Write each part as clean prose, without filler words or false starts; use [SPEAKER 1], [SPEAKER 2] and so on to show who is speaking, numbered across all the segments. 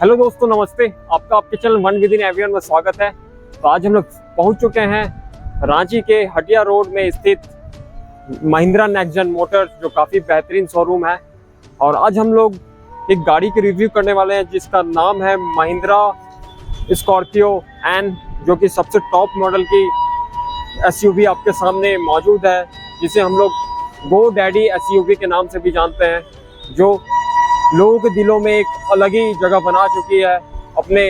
[SPEAKER 1] Hello दोस्तों, नमस्ते। आपका आपके channel one with in everyone में स्वागत है। तो आज हम लोग पहुंच चुके हैं रांची के हटिया रोड में स्थित महिंद्रा नेक्सट मोटर्स, जो काफ़ी बेहतरीन शोरूम है। और आज हम लोग एक गाड़ी की रिव्यू करने वाले हैं जिसका नाम है महिंद्रा स्कॉर्पियो एन, जो कि सबसे टॉप मॉडल की एसयूवी आपके सामने मौजूद है, जिसे हम लोग गो डैडी एसयूवी के नाम से भी जानते हैं, जो लोगों के दिलों में एक अलग ही जगह बना चुकी है अपने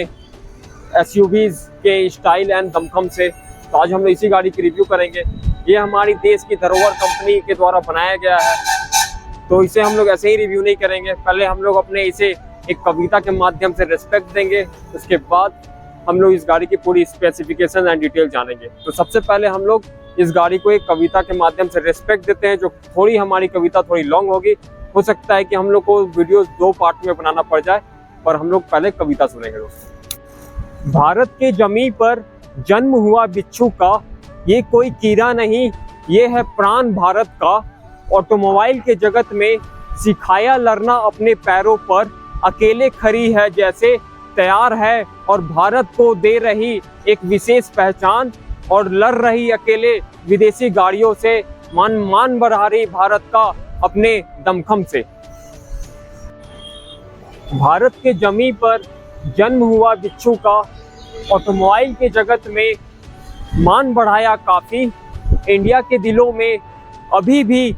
[SPEAKER 1] एसयूवीज के स्टाइल एंड दमखम से। तो आज हम लोग इसी गाड़ी की रिव्यू करेंगे। ये हमारी देश की धरोहर कंपनी के द्वारा बनाया गया है, तो इसे हम लोग ऐसे ही रिव्यू नहीं करेंगे। पहले हम लोग अपने इसे एक कविता के माध्यम से रिस्पेक्ट देंगे, उसके बाद हम लोग इस गाड़ी की पूरी स्पेसिफिकेशन एंड डिटेल जानेंगे। तो सबसे पहले हम लोग इस गाड़ी को एक कविता के माध्यम से रिस्पेक्ट देते हैं, जो थोड़ी हमारी कविता थोड़ी लॉन्ग होगी। हो सकता है कि हम लोग को वीडियो 2 पार्ट में बनाना पड़ जाए, पर हम लोग पहले कविता सुनेंगे दोस्तों। भारत के जमीन पर जन्म हुआ बिच्छू का, ये कोई कीड़ा नहीं, ये है प्राण भारत का। ऑटोमोबाइल के जगत में सिखाया लड़ना अपने पैरों पर, अकेले खड़ी है जैसे तैयार है और भारत को दे रही एक विशेष पहचान, और लड़ रही अकेले विदेशी गाड़ियों से, मान बढ़ा रही भारत का अपने दमखम से। भारत के जमीन पर जन्म हुआ बिच्छू का, ऑटोमोबाइल के जगत में मान बढ़ाया काफी। इंडिया के दिलों में अभी भी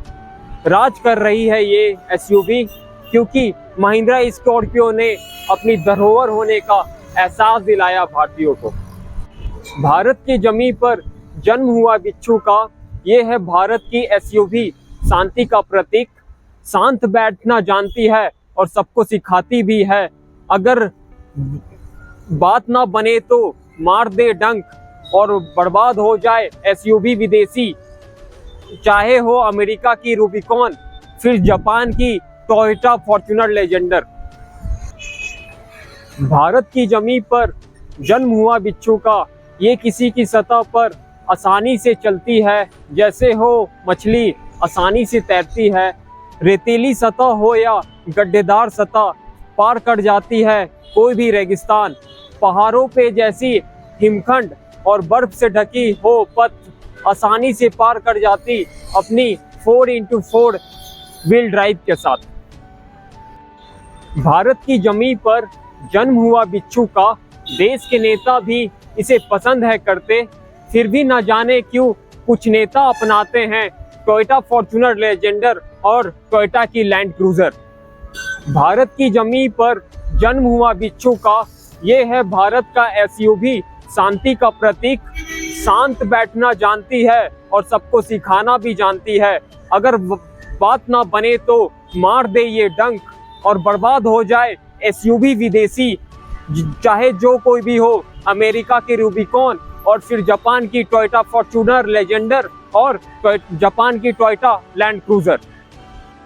[SPEAKER 1] राज कर रही है ये एसयूवी, क्योंकि महिंद्रा स्कॉर्पियो ने अपनी धरोहर होने का एहसास दिलाया भारतीयों को। भारत की जमीन पर जन्म हुआ बिच्छू का, ये है भारत की एसयूवी, शांति का प्रतीक। शांत बैठना जानती है और सबको सिखाती भी है। अगर बात ना बने तो मार दे डंक और बर्बाद हो जाए एसयूवी विदेशी, चाहे हो अमेरिका की रूबिकॉन, फिर जापान की टोयोटा फॉर्च्यूनर लेजेंडर। भारत की जमीन पर जन्म हुआ बिच्छू का, ये किसी की सतह पर आसानी से चलती है, जैसे हो मछली आसानी से तैरती है। रेतीली सतह हो या गड्ढेदार सतह, पार कर जाती है कोई भी रेगिस्तान। पहाड़ों पे जैसी हिमखंड और बर्फ से ढकी हो पथ, आसानी से पार कर जाती अपनी 4x4 व्हील ड्राइव के साथ। भारत की जमीन पर जन्म हुआ बिच्छू का, देश के नेता भी इसे पसंद है करते, फिर भी न जाने क्यों कुछ नेता अपनाते हैं टोयोटा फॉर्च्यूनर लेजेंडर और टोयोटा की लैंड क्रूजर। भारत की जमीन पर जन्म हुआ बिच्छू का, ये है भारत का एसयूवी, शांति का प्रतीक। शांत बैठना जानती है और सबको सिखाना भी जानती है। अगर बात ना बने तो मार दे ये डंक और बर्बाद हो जाए एसयूवी विदेशी, चाहे जो कोई भी हो, अमेरिका की रूबिकॉन और फिर जापान की टोयोटा फॉर्च्यूनर लेजेंडर और जापान की टोयोटा लैंड क्रूजर।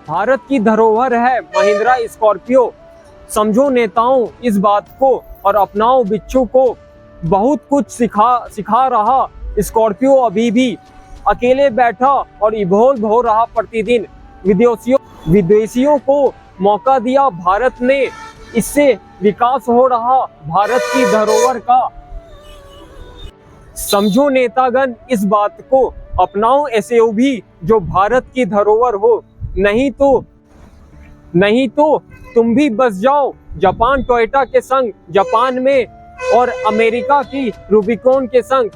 [SPEAKER 1] भारत की धरोहर है महिंद्रा स्कॉर्पियो, समझो नेताओं इस बात को और अपनाओ बिच्छू को। बहुत कुछ सिखा रहा स्कॉर्पियो अभी भी, अकेले बैठा और इवॉल्व हो रहा प्रतिदिन। विदेशियों को मौका दिया भारत ने, इससे विकास हो रहा भारत की धरोहर का। समझो नेतागण इस बात को, अपनाओ एसयूवी जो भारत की धरोहर हो, नहीं तो तुम भी बस जाओ जापान टोयोटा के संग जापान में, और अमेरिका की रूबिकॉन के संग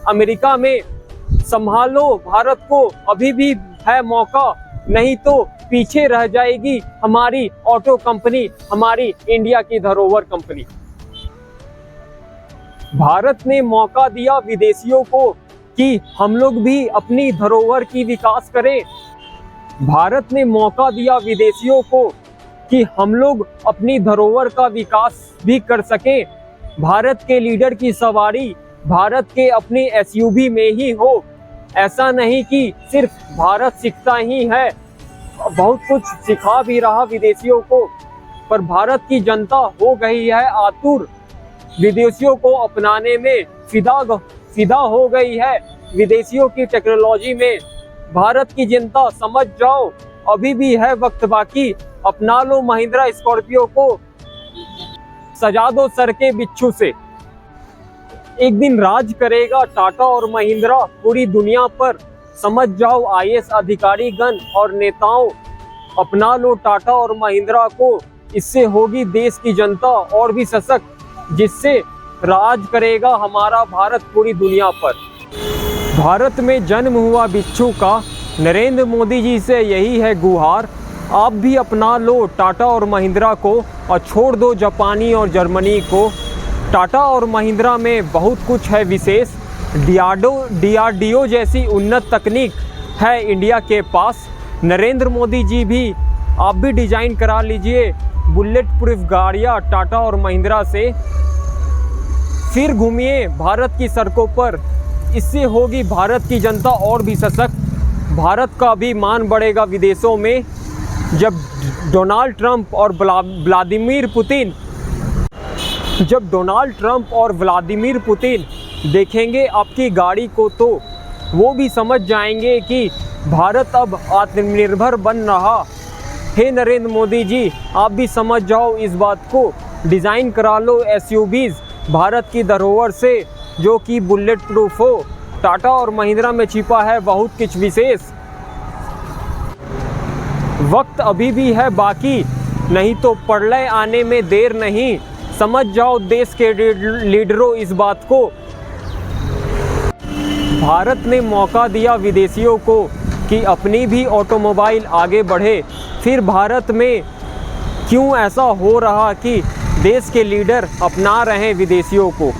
[SPEAKER 1] अमेरिका में। संभालो भारत को, अभी भी है मौका, नहीं तो पीछे रह जाएगी हमारी ऑटो कंपनी, हमारी इंडिया की धरोहर कंपनी। भारत ने मौका दिया विदेशियों को कि हम लोग भी अपनी धरोहर की विकास करें। भारत ने मौका दिया विदेशियों को कि हम लोग अपनी धरोहर का विकास भी कर सकें। भारत के लीडर की सवारी भारत के अपने एसयूवी में ही हो। ऐसा नहीं कि सिर्फ भारत सीखता ही है, बहुत कुछ सिखा भी रहा विदेशियों को, पर भारत की जनता हो गई है आतुर, विदेशियों को अपनाने में फिदा हो गई है। विदेशियों की टेक्नोलॉजी में भारत की जनता समझ जाओ, अभी भी है वक्त बाकी, अपना लो महिंद्रा स्कॉर्पियो को। सजा दो सर के बिच्छू से। एक दिन राज करेगा टाटा और महिंद्रा पूरी दुनिया पर, समझ जाओ आईएएस अधिकारी गण और नेताओं, अपना लो टाटा और महिंद्रा को, इससे होगी देश की जनता और भी सशक्त, जिससे राज करेगा हमारा भारत पूरी दुनिया पर। भारत में जन्म हुआ बिच्छू का नरेंद्र मोदी जी से यही है गुहार, आप भी अपना लो टाटा और महिंद्रा को और छोड़ दो जापानी और जर्मनी को। टाटा और महिंद्रा में बहुत कुछ है विशेष, डीआरडीओ जैसी उन्नत तकनीक है इंडिया के पास। नरेंद्र मोदी जी भी आप भी डिजाइन करा लीजिए बुलेट प्रूफ गाड़ियाँ टाटा और महिंद्रा से, फिर घूमिए भारत की सड़कों पर, इससे होगी भारत की जनता और भी सशक्त। भारत का भी मान बढ़ेगा विदेशों में, जब डोनाल्ड ट्रंप और व्लादिमीर पुतिन देखेंगे आपकी गाड़ी को तो वो भी समझ जाएंगे कि भारत अब आत्मनिर्भर बन रहा है। नरेंद्र मोदी जी आप भी समझ जाओ इस बात को, डिज़ाइन करा लो एसयूवीज भारत की धरोहर से जो कि बुलेट प्रूफ हो। टाटा और महिंद्रा में छिपा है बहुत कुछ विशेष, वक्त अभी भी है बाकी, नहीं तो प्रलय आने में देर नहीं, समझ जाओ देश के लीडरों इस बात को। भारत ने मौका दिया विदेशियों को कि अपनी भी ऑटोमोबाइल आगे बढ़े, फिर भारत में क्यों ऐसा हो रहा कि देश के लीडर अपना रहे विदेशियों को।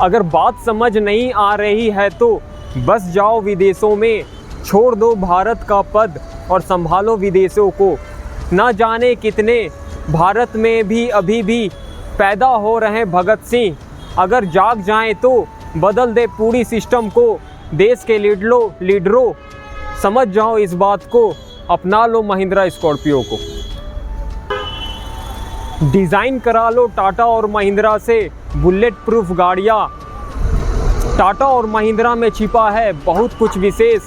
[SPEAKER 1] अगर बात समझ नहीं आ रही है तो बस जाओ विदेशों में, छोड़ दो भारत का पद और संभालो विदेशों को। ना जाने कितने भारत में भी अभी भी पैदा हो रहे भगत सिंह, अगर जाग जाएं तो बदल दे पूरी सिस्टम को। देश के लीडरों समझ जाओ इस बात को, अपना लो महिंद्रा स्कॉर्पियो को। डिज़ाइन करा लो टाटा और महिंद्रा से बुलेट प्रूफ गाड़ियाँ। टाटा और महिंद्रा में छिपा है बहुत कुछ विशेष,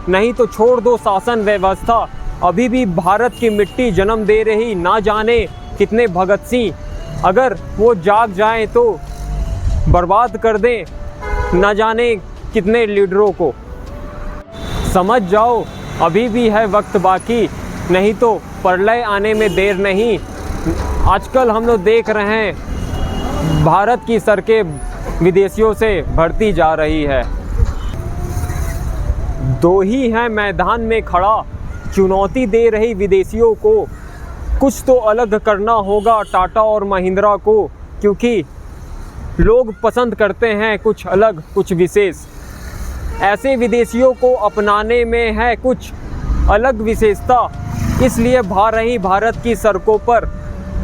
[SPEAKER 1] नहीं तो छोड़ दो शासन व्यवस्था, अभी भी भारत की मिट्टी जन्म दे रही ना जाने कितने भगत सिंह, अगर वो जाग जाएं तो बर्बाद कर दें ना जाने कितने लीडरों को। समझ जाओ अभी भी है वक्त बाकी, नहीं तो प्रलय आने में देर नहीं। आजकल हम लोग देख रहे हैं भारत की सड़कें विदेशियों से भरती जा रही है। दो ही हैं मैदान में खड़ा, चुनौती दे रही विदेशियों को, कुछ तो अलग करना होगा टाटा और महिंद्रा को, क्योंकि लोग पसंद करते हैं कुछ अलग कुछ विशेष। ऐसे विदेशियों को अपनाने में है कुछ अलग विशेषता, इसलिए भा रही भारत की सड़कों पर,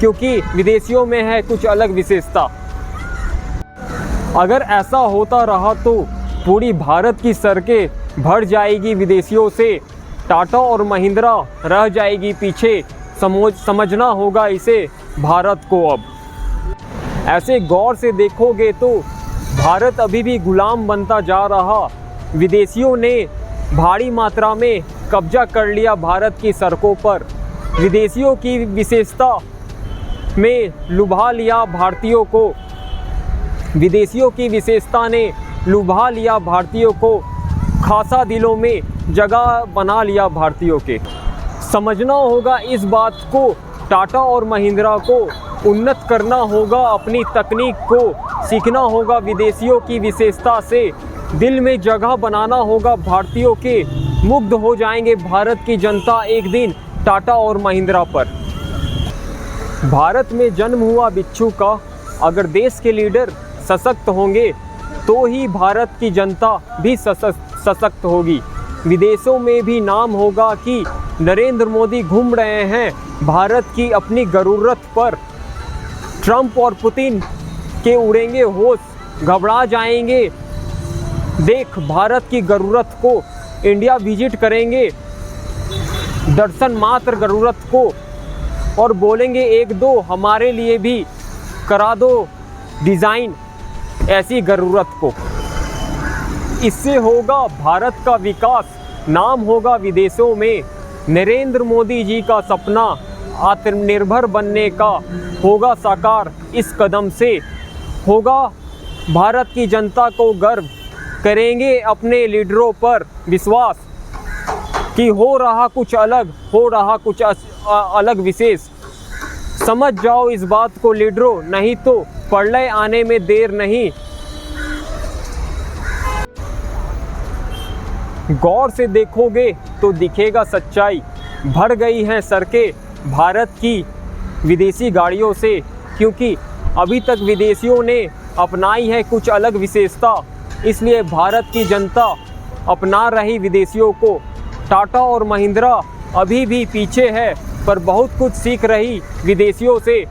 [SPEAKER 1] क्योंकि विदेशियों में है कुछ अलग विशेषता। अगर ऐसा होता रहा तो पूरी भारत की सड़कें भर जाएगी विदेशियों से, टाटा और महिंद्रा रह जाएगी पीछे। समझना होगा इसे भारत को अब। ऐसे गौर से देखोगे तो भारत अभी भी गुलाम बनता जा रहा, विदेशियों ने भारी मात्रा में कब्जा कर लिया भारत की सड़कों पर, विदेशियों की विशेषता में लुभा लिया भारतीयों को, विदेशियों की विशेषता ने लुभा लिया भारतीयों को, खासा दिलों में जगह बना लिया भारतीयों के। समझना होगा इस बात को, टाटा और महिंद्रा को उन्नत करना होगा, अपनी तकनीक को सीखना होगा विदेशियों की विशेषता से, दिल में जगह बनाना होगा भारतीयों के, मुग्ध हो जाएंगे भारत की जनता एक दिन टाटा और महिंद्रा पर। भारत में जन्म हुआ बिच्छू का अगर देश के लीडर सशक्त होंगे तो ही भारत की जनता भी सशक्त होगी। विदेशों में भी नाम होगा कि नरेंद्र मोदी घूम रहे हैं भारत की अपनी ज़रूरत पर। ट्रंप और पुतिन के उड़ेंगे होश, घबरा जाएंगे देख भारत की ज़रूरत को, इंडिया विजिट करेंगे दर्शन मात्र ज़रूरत को, और बोलेंगे एक दो हमारे लिए भी करा दो डिज़ाइन ऐसी ज़रूरत को। इससे होगा भारत का विकास, नाम होगा विदेशों में। नरेंद्र मोदी जी का सपना आत्मनिर्भर बनने का होगा साकार इस कदम से। होगा भारत की जनता को गर्व, करेंगे अपने लीडरों पर विश्वास कि हो रहा कुछ अलग, हो रहा कुछ अलग विशेष। समझ जाओ इस बात को लीडरों, नहीं तो प्रलय आने में देर नहीं। गौर से देखोगे तो दिखेगा सच्चाई, भर गई हैं सड़कें भारत की विदेशी गाड़ियों से, क्योंकि अभी तक विदेशियों ने अपनाई है कुछ अलग विशेषता, इसलिए भारत की जनता अपना रही विदेशियों को। टाटा और महिंद्रा अभी भी पीछे है, पर बहुत कुछ सीख रही विदेशियों से।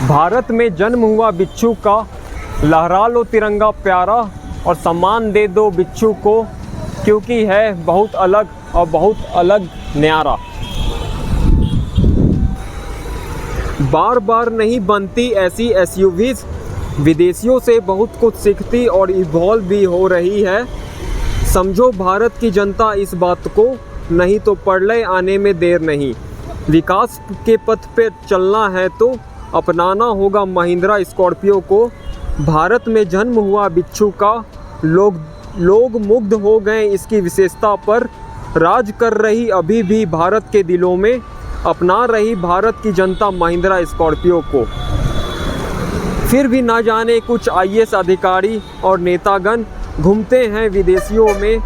[SPEAKER 1] भारत में जन्म हुआ बिच्छू का, लहरा लो तिरंगा प्यारा, और सम्मान दे दो बिच्छू को, क्योंकि है बहुत अलग और बहुत अलग न्यारा। बार बार नहीं बनती ऐसी एसयूवीज, विदेशियों से बहुत कुछ सीखती और इवॉल्व भी हो रही है। समझो भारत की जनता इस बात को, नहीं तो प्रलय आने में देर नहीं। विकास के पथ पे चलना है तो अपनाना होगा महिंद्रा स्कॉर्पियो को। भारत में जन्म हुआ बिच्छू का, लोग मुग्ध हो गए इसकी विशेषता पर। राज कर रही अभी भी भारत के दिलों में, अपना रही भारत की जनता महिंद्रा स्कॉर्पियो को। फिर भी ना जाने कुछ आईएएस अधिकारी और नेतागण घूमते हैं विदेशियों में।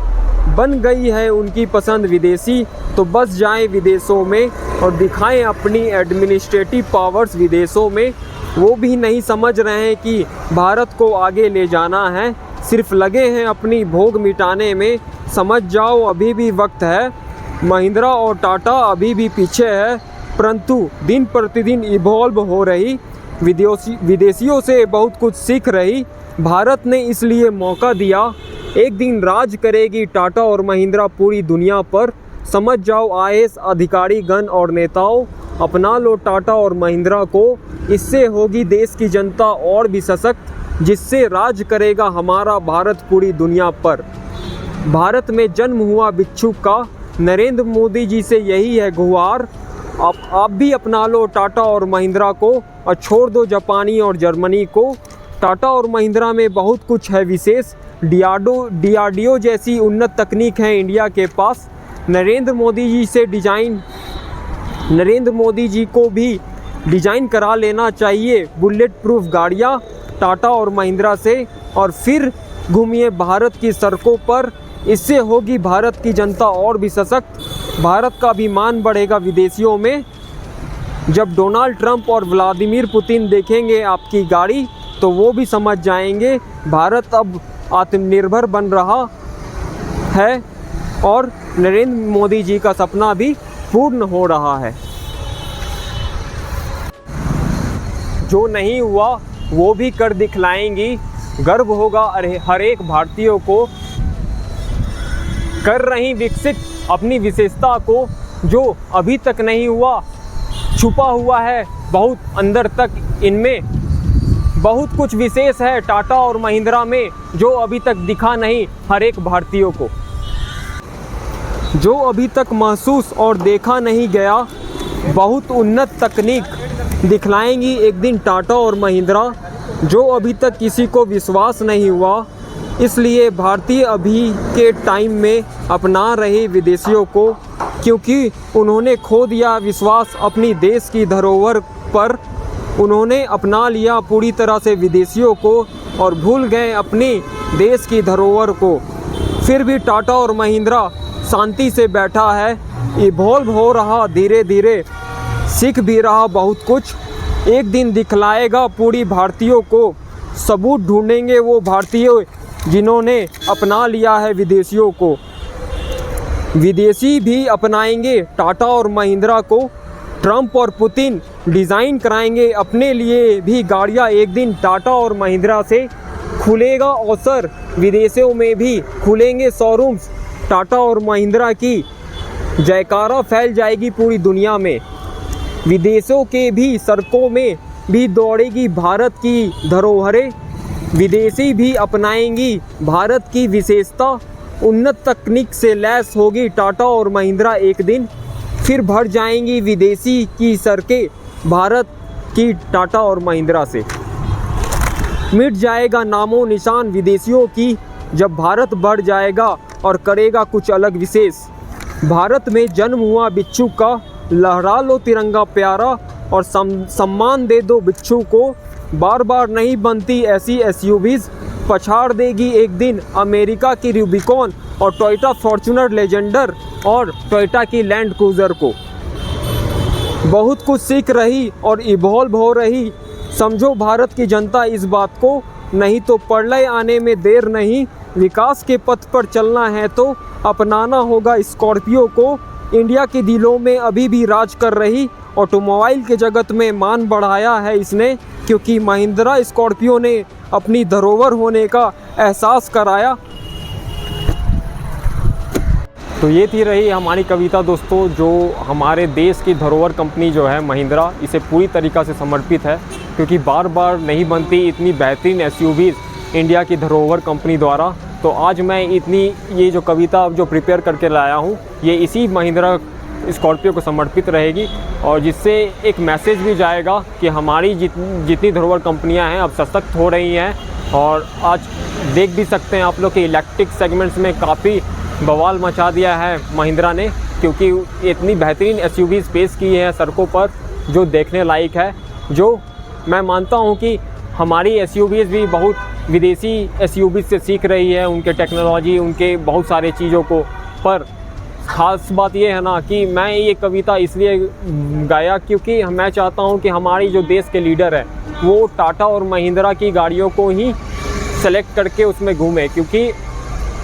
[SPEAKER 1] बन गई है उनकी पसंद विदेशी, तो बस जाएं विदेशों में और दिखाएं अपनी एडमिनिस्ट्रेटिव पावर्स विदेशों में। वो भी नहीं समझ रहे हैं कि भारत को आगे ले जाना है, सिर्फ लगे हैं अपनी भोग मिटाने में। समझ जाओ अभी भी वक्त है, महिंद्रा और टाटा अभी भी पीछे है, परंतु दिन प्रतिदिन इवॉल्व हो रही, विदेशियों से बहुत कुछ सीख रही। भारत ने इसलिए मौका दिया, एक दिन राज करेगी टाटा और महिंद्रा पूरी दुनिया पर। समझ जाओ आईएएस अधिकारी गण और नेताओं, अपना लो टाटा और महिंद्रा को। इससे होगी देश की जनता और भी सशक्त, जिससे राज करेगा हमारा भारत पूरी दुनिया पर। भारत में जन्म हुआ बिच्छू का, नरेंद्र मोदी जी से यही है गुहार। आप भी अपना लो टाटा और महिंद्रा को और छोड़ दो जापानी और जर्मनी को। टाटा और महिंद्रा में बहुत कुछ है विशेष, डीआरडीओ जैसी उन्नत तकनीक है इंडिया के पास। नरेंद्र मोदी जी को भी डिज़ाइन करा लेना चाहिए बुलेट प्रूफ गाड़ियाँ टाटा और महिंद्रा से, और फिर घूमिए भारत की सड़कों पर। इससे होगी भारत की जनता और भी सशक्त, भारत का भी मान बढ़ेगा विदेशियों में। जब डोनाल्ड ट्रंप और व्लादिमीर पुतिन देखेंगे आपकी गाड़ी, तो वो भी समझ जाएंगे भारत अब आत्मनिर्भर बन रहा है और नरेंद्र मोदी जी का सपना भी पूर्ण हो रहा है। जो नहीं हुआ वो भी कर दिखलाएंगी, गर्व होगा हर एक भारतीयों को। कर रही विकसित अपनी विशेषता को, जो अभी तक नहीं हुआ, छुपा हुआ है बहुत अंदर तक। इनमें बहुत कुछ विशेष है टाटा और महिंद्रा में, जो अभी तक दिखा नहीं हर एक भारतीयों को, जो अभी तक महसूस और देखा नहीं गया। बहुत उन्नत तकनीक दिखलाएंगी एक दिन टाटा और महिंद्रा, जो अभी तक किसी को विश्वास नहीं हुआ। इसलिए भारतीय अभी के टाइम में अपना रहे विदेशियों को, क्योंकि उन्होंने खो दिया विश्वास अपनी देश की धरोहर पर। उन्होंने अपना लिया पूरी तरह से विदेशियों को और भूल गए अपनी देश की धरोहर को। फिर भी टाटा और महिंद्रा शांति से बैठा है, इवॉल्व हो रहा धीरे धीरे, सीख भी रहा बहुत कुछ। एक दिन दिखलाएगा पूरी भारतीयों को, सबूत ढूंढेंगे वो भारतीय जिन्होंने अपना लिया है विदेशियों को। विदेशी भी अपनाएंगे टाटा और महिंद्रा को। ट्रंप और पुतिन डिज़ाइन कराएंगे अपने लिए भी गाड़ियाँ एक दिन टाटा और महिंद्रा से। खुलेगा अवसर, विदेशों में भी खुलेंगे शोरूम्स टाटा और महिंद्रा की। जयकारा फैल जाएगी पूरी दुनिया में। विदेशों के भी सड़कों में भी दौड़ेगी भारत की धरोहरें। विदेशी भी अपनाएंगी भारत की विशेषता। उन्नत तकनीक से लैस होगी टाटा और महिंद्रा एक दिन। फिर भर जाएंगी विदेशी की सड़कें भारत की टाटा और महिंद्रा से। मिट जाएगा नामो निशान विदेशियों की जब भारत बढ़ जाएगा और करेगा कुछ अलग विशेष। भारत में जन्म हुआ बिच्छू का, लहरा लो तिरंगा प्यारा और सम्मान दे दो बिच्छू को। बार बार नहीं बनती ऐसी एसयूवीज, पछाड़ देगी एक दिन अमेरिका की रूबिकॉन और टोयोटा फॉर्च्यूनर लेजेंडर और टोयोटा की लैंड क्रूज़र को। बहुत कुछ सीख रही और इवॉल्व हो रही, समझो भारत की जनता इस बात को, नहीं तो प्रलय आने में देर नहीं। विकास के पथ पर चलना है तो अपनाना होगा स्कॉर्पियो को। इंडिया के दिलों में अभी भी राज कर रही, ऑटोमोबाइल के जगत में मान बढ़ाया है इसने, क्योंकि महिंद्रा स्कॉर्पियो ने अपनी धरोहर होने का एहसास कराया। तो ये थी रही हमारी कविता दोस्तों, जो हमारे देश की धरोहर कंपनी जो है महिंद्रा, इसे पूरी तरीक़ा से समर्पित है, क्योंकि बार बार नहीं बनती इतनी बेहतरीन एसयूवीज़ इंडिया की धरोहर कंपनी द्वारा। तो आज मैं ये जो कविता जो प्रिपेयर करके लाया हूँ, ये इसी महिंद्रा स्कॉर्पियो को समर्पित रहेगी, और जिससे एक मैसेज भी जाएगा कि हमारी जितनी धरोहर कंपनियां हैं अब सशक्त हो रही हैं। और आज देख भी सकते हैं आप लोग कि इलेक्ट्रिक सेगमेंट्स में काफ़ी बवाल मचा दिया है महिंद्रा ने, क्योंकि इतनी बेहतरीन एसयूवीज़ पेश की है सड़कों पर जो देखने लायक है। जो मैं मानता हूं कि हमारी एसयूवीज़ भी बहुत विदेशी एसयूवीज़ से सीख रही है, उनके टेक्नोलॉजी, उनके बहुत सारे चीज़ों को। पर ख़ास बात यह है ना कि मैं ये कविता इसलिए गाया क्योंकि मैं चाहता हूं कि हमारी जो देश के लीडर है वो टाटा और महिंद्रा की गाड़ियों को ही सेलेक्ट करके उसमें घूमे, क्योंकि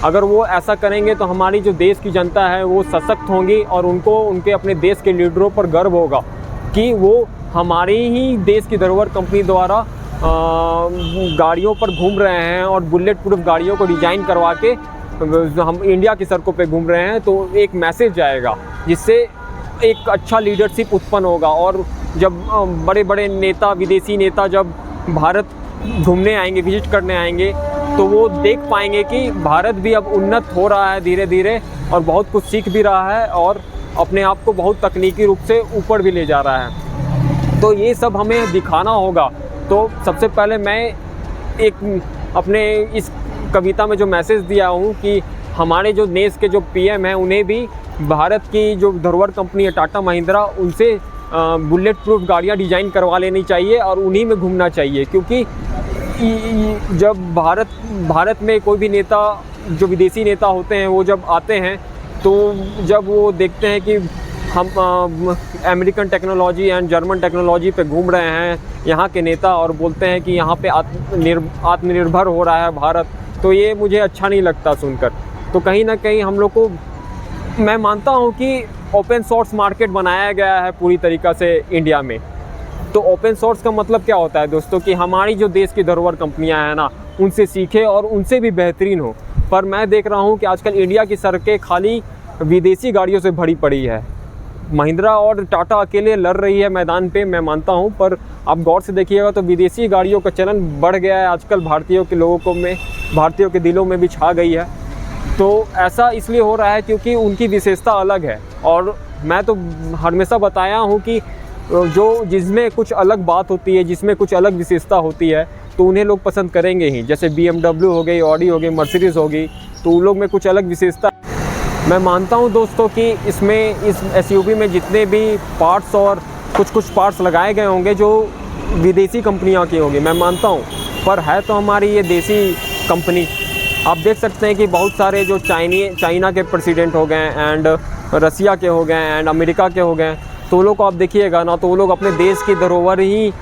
[SPEAKER 1] अगर वो ऐसा करेंगे तो हमारी जो देश की जनता है वो सशक्त होंगी और उनको उनके अपने देश के लीडरों पर गर्व होगा कि वो हमारी ही देश की धरोहर कंपनी द्वारा गाड़ियों पर घूम रहे हैं और बुलेट प्रूफ गाड़ियों को डिज़ाइन करवा के हम इंडिया की सड़कों पे घूम रहे हैं। तो एक मैसेज जाएगा जिससे एक अच्छा लीडरशिप उत्पन्न होगा, और जब बड़े बड़े नेता, विदेशी नेता जब भारत घूमने आएंगे, विजिट करने आएंगे, तो वो देख पाएंगे कि भारत भी अब उन्नत हो रहा है धीरे धीरे और बहुत कुछ सीख भी रहा है और अपने आप को बहुत तकनीकी रूप से ऊपर भी ले जा रहा है। तो ये सब हमें दिखाना होगा। तो सबसे पहले मैं एक अपने इस कविता में जो मैसेज दिया हूँ कि हमारे जो देश के जो पीएम हैं उन्हें भी भारत की जो धरोहर कंपनी है टाटा महिंद्रा, उनसे बुलेट प्रूफ गाड़ियाँ डिज़ाइन करवा लेनी चाहिए और उन्हीं में घूमना चाहिए। क्योंकि जब भारत में कोई भी नेता, जो विदेशी नेता होते हैं, वो जब आते हैं तो जब वो देखते हैं कि हम American technology and German technology पे घूम रहे हैं यहाँ के नेता, और बोलते हैं कि यहाँ पे आत्मनिर्भर हो रहा है भारत, तो ये मुझे अच्छा नहीं लगता सुनकर। तो कहीं ना कहीं हम लोग को, मैं मानता हूँ कि ओपन सोर्स मार्केट बनाया गया है पूरी तरीक़ा से इंडिया में। तो ओपन सोर्स का मतलब क्या होता है दोस्तों कि हमारी जो देश की धरोहर कंपनियां हैं ना, उनसे सीखे और उनसे भी बेहतरीन हो। पर मैं देख रहा हूं कि आजकल इंडिया की सड़कें खाली विदेशी गाड़ियों से भरी पड़ी है। महिंद्रा और टाटा अकेले लड़ रही है मैदान पे, मैं मानता हूं, पर आप गौर से देखिएगा तो विदेशी गाड़ियों का चलन बढ़ गया है आजकल, भारतीयों के दिलों में भी छा गई है। तो ऐसा इसलिए हो रहा है क्योंकि उनकी विशेषता अलग है, और मैं तो हमेशा बताया हूँ कि जिसमें कुछ अलग बात होती है, जिसमें कुछ अलग विशेषता होती है, तो उन्हें लोग पसंद करेंगे ही। जैसे BMW हो गई, ऑडी हो गई, मर्सिडीज़ हो गई, तो उन लोग में कुछ अलग विशेषता। मैं मानता हूं दोस्तों कि इस एसयूवी में जितने भी पार्ट्स और कुछ पार्ट्स लगाए गए होंगे जो विदेशी कंपनियों के होंगे, मैं मानता हूं, पर है तो हमारी ये देसी कंपनी। आप देख सकते हैं कि बहुत सारे जो चाइना के प्रेसिडेंट हो गए एंड रसिया के हो गए एंड अमेरिका के हो गए, तो वो लोग को आप देखिएगा ना, तो वो लोग अपने देश की धरोहर ही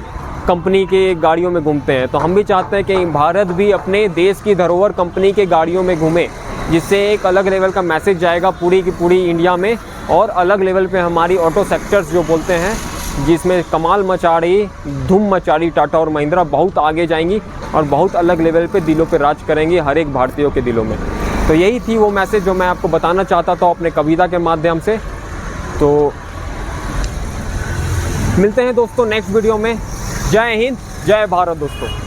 [SPEAKER 1] कंपनी के गाड़ियों में घूमते हैं। तो हम भी चाहते हैं कि भारत भी अपने देश की धरोहर कंपनी के गाड़ियों में घूमे, जिससे एक अलग लेवल का मैसेज जाएगा पूरी की पूरी इंडिया में, और अलग लेवल पे हमारी ऑटो सेक्टर्स जो बोलते हैं, जिसमें कमाल मचा रही, धूम मचा रही टाटा और महिंद्रा, बहुत आगे जाएंगी और बहुत अलग लेवल पे दिलों पे राज करेंगी हर एक भारतीयों के दिलों में। तो यही थी वो मैसेज जो मैं आपको बताना चाहता था अपने कविता के माध्यम से। तो मिलते हैं दोस्तों नेक्स्ट वीडियो में। जय हिंद, जय भारत दोस्तों।